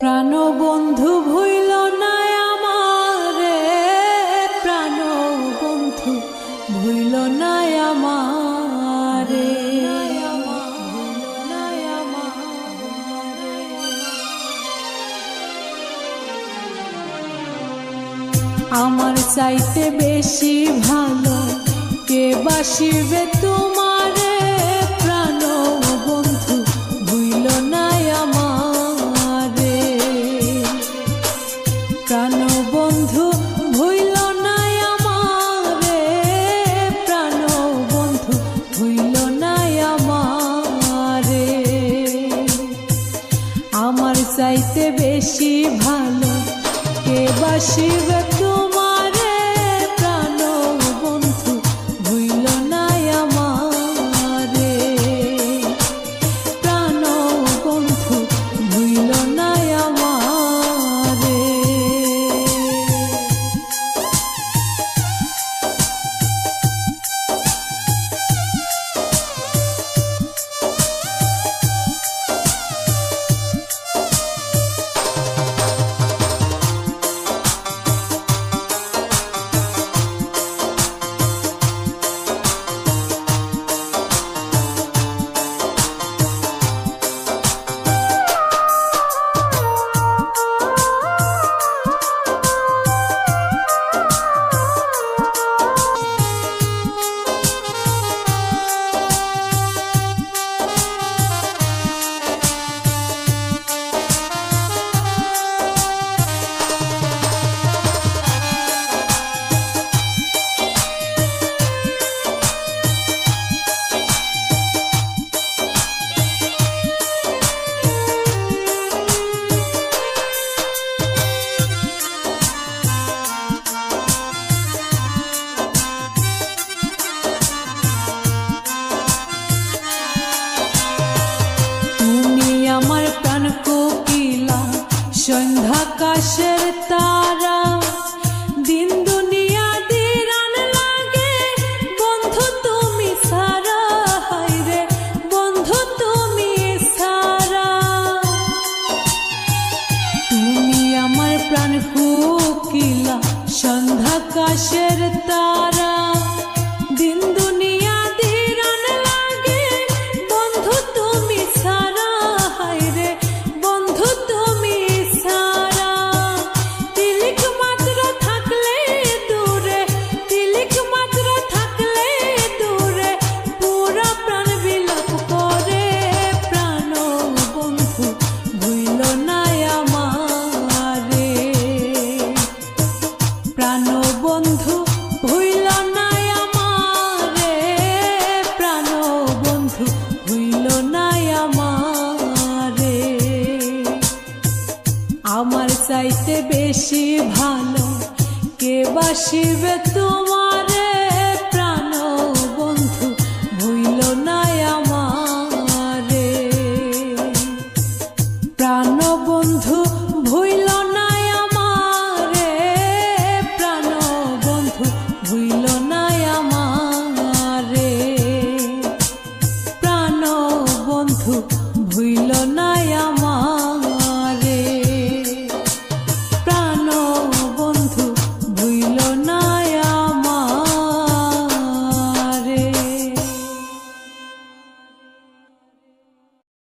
প্রাণ বন্ধু ভুইল না আমারে, প্রাণ বন্ধু ভুইল না আমারে, আমার চাইতে বেশি ভালো কে বাসিবে তোমারে, প্রাণ বন্ধু ভুইল না আমারে, প্রাণ বন্ধু ভুইল না আমারে, প্রাণ বন্ধু ভুইল না আমারে, আমার চাইতে বেশি ভালো কে বাসিবে তোমারে, প্রাণ বন্ধু ভুইল না আমারে, প্রাণ বন্ধু ভুইল না আমারে। সন্ধ্যাকাশের তারা দিন দুনিয়া দিরান লাগে, বন্ধু তুমি সারা, হায়রে বন্ধু তুমি সারা, তুমি আমার প্রাণ কোকিলা সন্ধ্যাকাশের তারা দিন দুনিয়া দিরান লাগে, বন্ধু তুমি সারা, হায়রে বন্ধু তুমি আমার চাইতে বেশি ভালো কে বাসিবে তোমারে, প্রাণ বন্ধু ভুইল না আমারে, প্রাণ বন্ধু ভুইল না আমারে, প্রাণ বন্ধু ভুইল না আমারে, প্রাণ বন্ধু ভুইল না আমারে।